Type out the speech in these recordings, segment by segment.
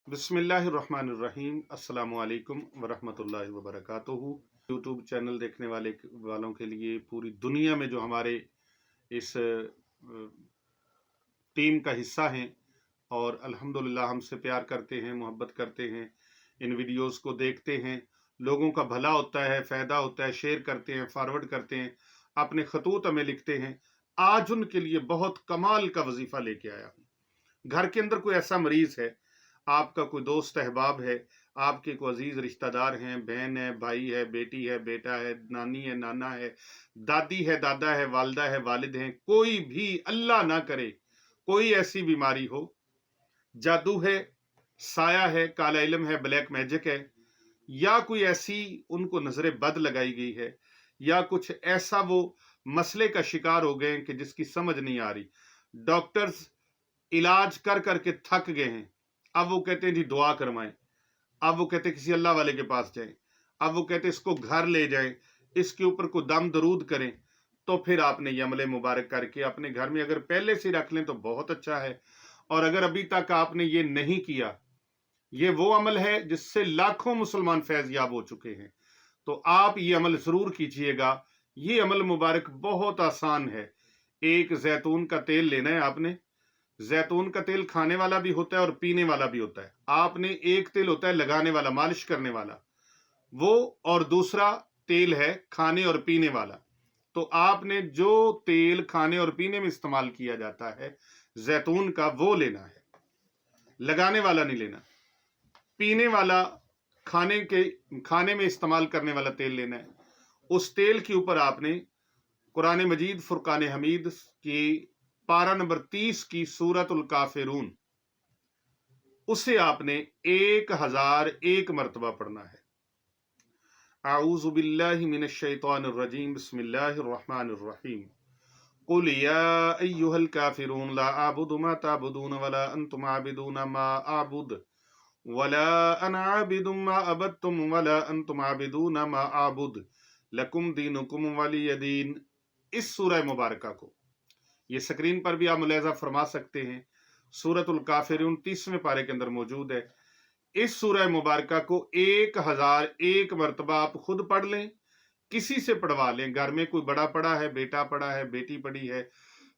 बिस्मिल्लाहिर्रहमानिर्रहीम अस्सलामुअलैकुम वरहमतुल्लाहि वबरकातुहू। यूट्यूब चैनल देखने वालों के लिए पूरी दुनिया में जो हमारे इस टीम का हिस्सा हैं और अल्हम्दुलिल्लाह हमसे प्यार करते हैं, मोहब्बत करते हैं, इन वीडियोस को देखते हैं, लोगों का भला होता है, फ़ायदा होता है, शेयर करते हैं, फॉरवर्ड करते हैं, अपने खतूत हमें लिखते हैं। आज उनके लिए बहुत कमाल का वजीफ़ा लेके आया हूँ। घर के अंदर कोई ऐसा मरीज़ है, आपका कोई दोस्त अहबाब है, आपके कोई अजीज रिश्तेदार हैं, बहन है, भाई है, बेटी है, बेटा है, नानी है, नाना है, दादी है, दादा है, वालदा है, वालिद हैं, कोई भी अल्लाह ना करे कोई ऐसी बीमारी हो, जादू है, साया है, काला इल्म है, ब्लैक मैजिक है, या कोई ऐसी उनको नजर बद लगाई गई है, या कुछ ऐसा वो मसले का शिकार हो गए कि जिसकी समझ नहीं आ रही। डॉक्टर्स इलाज कर करके थक गए हैं। अब वो कहते हैं जी दुआ करवाएं, अब वो कहते हैं किसी अल्लाह वाले के पास जाएं, अब वो कहते हैं इसको घर ले जाएं, इसके ऊपर को दम दरूद करें। तो फिर आपने ये अमले मुबारक करके अपने घर में अगर पहले से रख लें तो बहुत अच्छा है, और अगर अभी तक आपने ये नहीं किया, ये वो अमल है जिससे लाखों मुसलमान फैज याब हो चुके हैं, तो आप ये अमल जरूर कीजिएगा। ये अमल मुबारक बहुत आसान है। एक जैतून का तेल लेना है आपने। जैतून का तेल खाने वाला भी होता है और पीने वाला भी होता है। आपने एक तेल होता है लगाने वाला, मालिश करने वाला, वो, और दूसरा तेल है खाने और पीने वाला। तो आपने जो तेल खाने और पीने में इस्तेमाल किया जाता है जैतून का, वो लेना है, लगाने वाला नहीं लेना। पीने वाला, खाने में इस्तेमाल करने वाला तेल लेना है। उस तेल के ऊपर आपने कुरान मजीद फुरकान हमीद की पारा नंबर 30 की सूरतुल काफिरून, उसे आपने 1001 मरतबा पढ़ना है। आऊज़ु बिल्लाहि मिनश शैतानिर रजीम, बिस्मिल्लाहिर रहमानिर रहीम। कुल या अय्युहल काफिरून ला अअबुदु मा तअबुदून वला अंतुम आबिदून मा अअबुद वला अना आबिदुम मा अबदतुम वला अंतुम आबिदून मा अअबुद लकुम दीनुकुम वलिय दीन। इस सूरह मुबारका को ये स्क्रीन पर भी आप मुलाजा फरमा सकते हैं। सूरतुल काफिरून 30वें पारे के अंदर मौजूद है। इस सूरह मुबारका को 1001 मरतबा आप खुद पढ़ लें, किसी से पढ़वा लें। घर में कोई बड़ा पड़ा है, बेटा पड़ा है, बेटी पढ़ी है,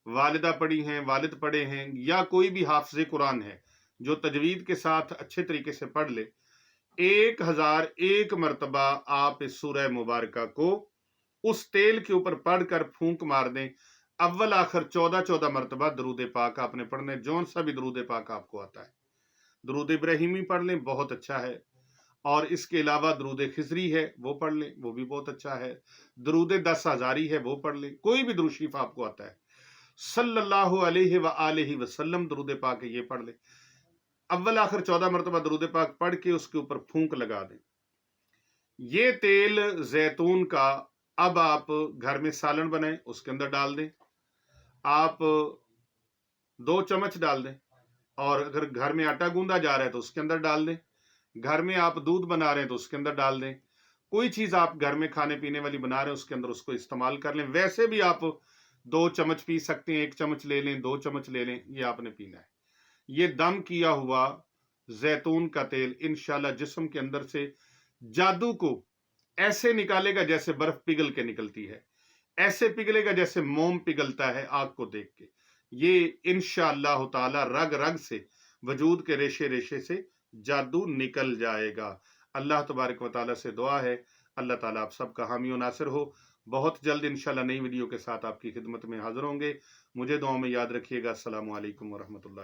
वालिदा पढ़ी हैं, वालिद पढ़े हैं, या कोई भी हाफिज़े कुरान है जो तजवीद के साथ अच्छे तरीके से पढ़ ले, 1001 मरतबा आप इस सूरह मुबारका को उस तेल के ऊपर पढ़कर फूंक मार दें। अव्वल आखिर 14 मरतबा दरूद पाक आपने पढ़ने, जौन सा भी दरूद पाक आपको आता है। दरूद इब्राहिमी पढ़ लें, बहुत अच्छा है, और इसके अलावा दरूद खिजरी है, वो पढ़ लें, वो भी बहुत अच्छा है। दरूद 10 हजारी है, वो पढ़ लें। कोई भी दरूद शरीफ आपको आता है, सल्लल्लाहु अलैहि व आलिहि वसल्लम दरूद पाक है, ये पढ़ लें। अव्वल आखिर 14 मरतबा दरूद पाक पढ़ के उसके ऊपर फूंक लगा दें। ये तेल जैतून का अब आप घर में सालन बनाएं, उसके अंदर डाल दें। आप 2 चम्मच डाल दें, और अगर घर में आटा गूंदा जा रहा है तो उसके अंदर डाल दें। घर में आप दूध बना रहे हैं तो उसके अंदर डाल दें। कोई चीज आप घर में खाने पीने वाली बना रहे हैं उसके अंदर उसको इस्तेमाल कर लें। वैसे भी आप 2 चम्मच पी सकते हैं, 1 चम्मच ले लें, 2 चम्मच ले लें, ये आपने पीना है। ये दम किया हुआ जैतून का तेल इंशाल्लाह जिस्म के अंदर से जादू को ऐसे निकालेगा जैसे बर्फ पिघल के निकलती है, ऐसे पिघलेगा जैसे मोम पिघलता है आग को देख के। ये इंशाअल्लाह ताला रग रग से, वजूद के रेशे रेशे से जादू निकल जाएगा। अल्लाह तबारक व तआला से दुआ है अल्लाह ताला आप सबका हामी और नासिर हो। बहुत जल्द इंशाल्लाह नई वीडियो के साथ आपकी खिदमत में हाजिर होंगे। मुझे दुआ में याद रखिएगा। अस्सलामु अलैकुम व रहमतुल्लाहि।